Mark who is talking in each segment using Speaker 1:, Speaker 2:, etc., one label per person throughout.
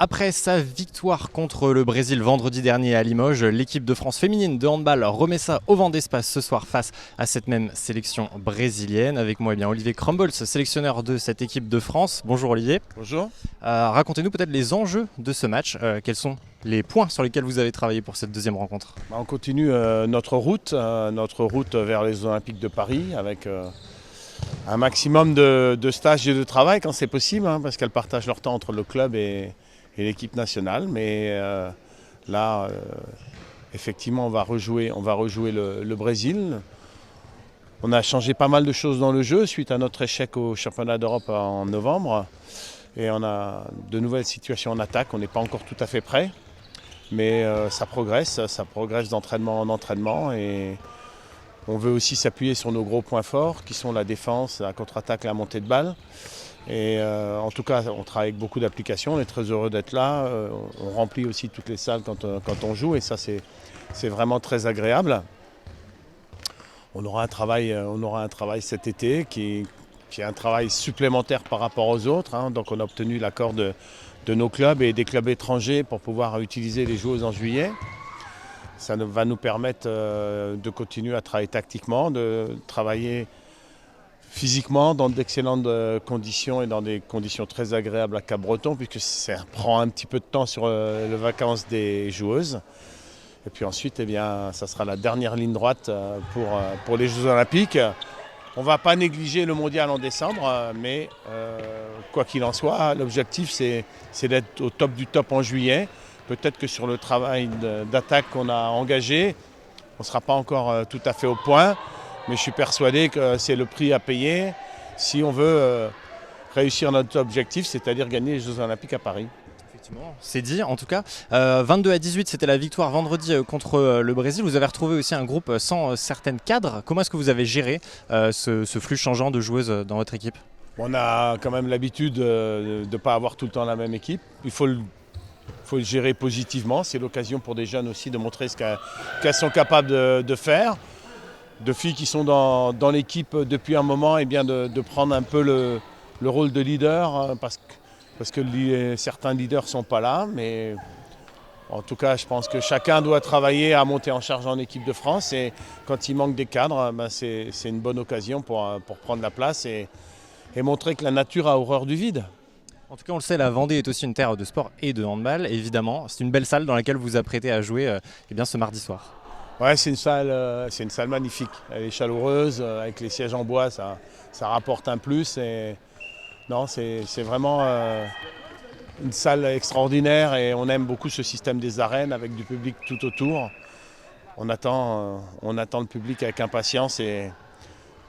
Speaker 1: Après sa victoire contre le Brésil vendredi dernier à Limoges, l'équipe de France féminine de handball remet ça au vent d'espace ce soir face à cette même sélection brésilienne. Avec moi, Olivier Crumbles, sélectionneur de cette équipe de France. Bonjour Olivier.
Speaker 2: Bonjour.
Speaker 1: Racontez-nous peut-être les enjeux de ce match. Quels sont les points sur lesquels vous avez travaillé pour cette deuxième rencontre?
Speaker 2: On continue notre route vers les Jeux Olympiques de Paris avec un maximum de stages et de travail quand c'est possible, parce qu'elles partagent leur temps entre le club et l'équipe nationale. Mais là, effectivement, on va rejouer le Brésil. On a changé pas mal de choses dans le jeu suite à notre échec au championnat d'Europe en novembre. Et on a de nouvelles situations en attaque. On n'est pas encore tout à fait prêt. Mais ça progresse d'entraînement en entraînement. Et on veut aussi s'appuyer sur nos gros points forts qui sont la défense, la contre-attaque, la montée de balle. Et en tout cas, on travaille avec beaucoup d'applications, on est très heureux d'être là. On remplit aussi toutes les salles quand on joue et ça c'est vraiment très agréable. On aura un travail cet été qui est un travail supplémentaire par rapport aux autres. Donc on a obtenu l'accord de nos clubs et des clubs étrangers pour pouvoir utiliser les joueuses en juillet. Ça va nous permettre de continuer à travailler tactiquement, de travailler physiquement dans d'excellentes conditions et dans des conditions très agréables à Cap-Breton, puisque ça prend un petit peu de temps sur les vacances des joueuses. Et puis ensuite, ça sera la dernière ligne droite pour les Jeux Olympiques. On ne va pas négliger le mondial en décembre, mais quoi qu'il en soit, l'objectif c'est d'être au top du top en juillet. Peut-être que sur le travail d'attaque qu'on a engagé, on ne sera pas encore tout à fait au point. Mais je suis persuadé que c'est le prix à payer si on veut réussir notre objectif, c'est-à-dire gagner les Jeux Olympiques à Paris.
Speaker 1: Effectivement, c'est dit en tout cas. 22-18, c'était la victoire vendredi contre le Brésil. Vous avez retrouvé aussi un groupe sans certaines cadres. Comment est-ce que vous avez géré ce flux changeant de joueuses dans votre équipe?
Speaker 2: On a quand même l'habitude de ne pas avoir tout le temps la même équipe. Il faut le gérer positivement. C'est l'occasion pour des jeunes aussi de montrer ce qu'elles sont capables de faire. De filles qui sont dans l'équipe depuis un moment, et bien de prendre un peu le rôle de leader parce que certains leaders ne sont pas là. Mais en tout cas, je pense que chacun doit travailler à monter en charge en équipe de France. Et quand il manque des cadres, c'est une bonne occasion pour prendre la place et montrer que la nature a horreur du vide.
Speaker 1: En tout cas, on le sait, la Vendée est aussi une terre de sport et de handball. Évidemment, c'est une belle salle dans laquelle vous vous apprêtez à jouer ce mardi soir.
Speaker 2: Ouais, c'est une salle magnifique. Elle est chaleureuse, avec les sièges en bois, ça rapporte un plus. Non, c'est vraiment une salle extraordinaire et on aime beaucoup ce système des arènes avec du public tout autour. On attend le public avec impatience et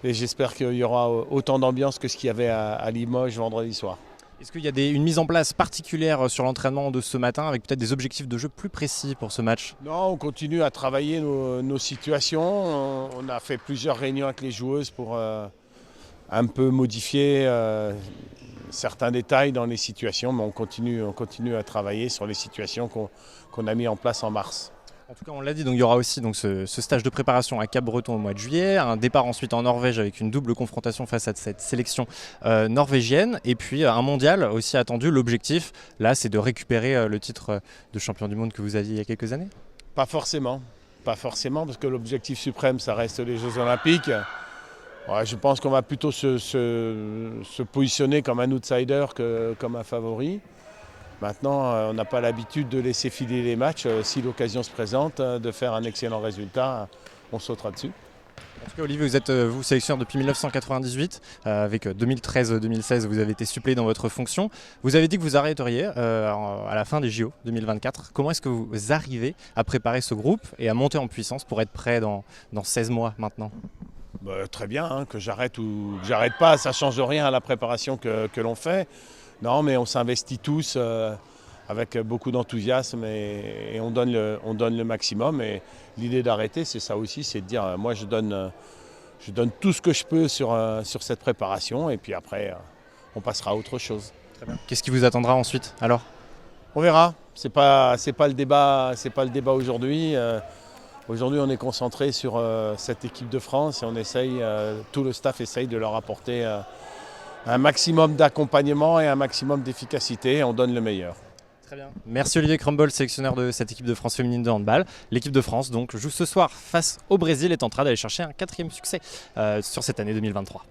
Speaker 2: j'espère qu'il y aura autant d'ambiance que ce qu'il y avait à Limoges vendredi soir.
Speaker 1: Est-ce qu'il y a une mise en place particulière sur l'entraînement de ce matin avec peut-être des objectifs de jeu plus précis pour ce match?
Speaker 2: Non, on continue à travailler nos situations. On a fait plusieurs réunions avec les joueuses pour un peu modifier certains détails dans les situations, mais on continue à travailler sur les situations qu'on a mis en place en mars.
Speaker 1: En tout cas, on l'a dit, donc il y aura aussi ce stage de préparation à Cap-Breton au mois de juillet, un départ ensuite en Norvège avec une double confrontation face à cette sélection norvégienne, et puis un mondial aussi attendu. L'objectif, là, c'est de récupérer le titre de champion du monde que vous aviez il y a quelques années?
Speaker 2: Pas forcément, parce que l'objectif suprême, ça reste les Jeux Olympiques. Ouais, je pense qu'on va plutôt se positionner comme un outsider que comme un favori. Maintenant, on n'a pas l'habitude de laisser filer les matchs. Si l'occasion se présente de faire un excellent résultat, on sautera dessus.
Speaker 1: En tout cas, Olivier, vous êtes sélectionneur depuis 1998. Avec 2013-2016, vous avez été suppléé dans votre fonction. Vous avez dit que vous arrêteriez à la fin des JO 2024. Comment est-ce que vous arrivez à préparer ce groupe et à monter en puissance pour être prêt dans 16 mois maintenant?
Speaker 2: Très bien, que j'arrête ou que j'arrête pas, ça ne change rien à la préparation que l'on fait. Non, mais on s'investit tous avec beaucoup d'enthousiasme et on donne le maximum. Et l'idée d'arrêter, c'est ça aussi, c'est de dire moi je donne tout ce que je peux sur cette préparation et puis après on passera à autre chose.
Speaker 1: Très bien. Qu'est-ce qui vous attendra ensuite alors?
Speaker 2: On verra. C'est pas le débat aujourd'hui. Aujourd'hui, on est concentré sur cette équipe de France et tout le staff essaye de leur apporter un maximum d'accompagnement et un maximum d'efficacité et on donne le meilleur.
Speaker 1: Très bien. Merci Olivier Crumble, sélectionneur de cette équipe de France féminine de handball. L'équipe de France donc joue ce soir face au Brésil et tentera d'aller chercher un 4e succès sur cette année 2023.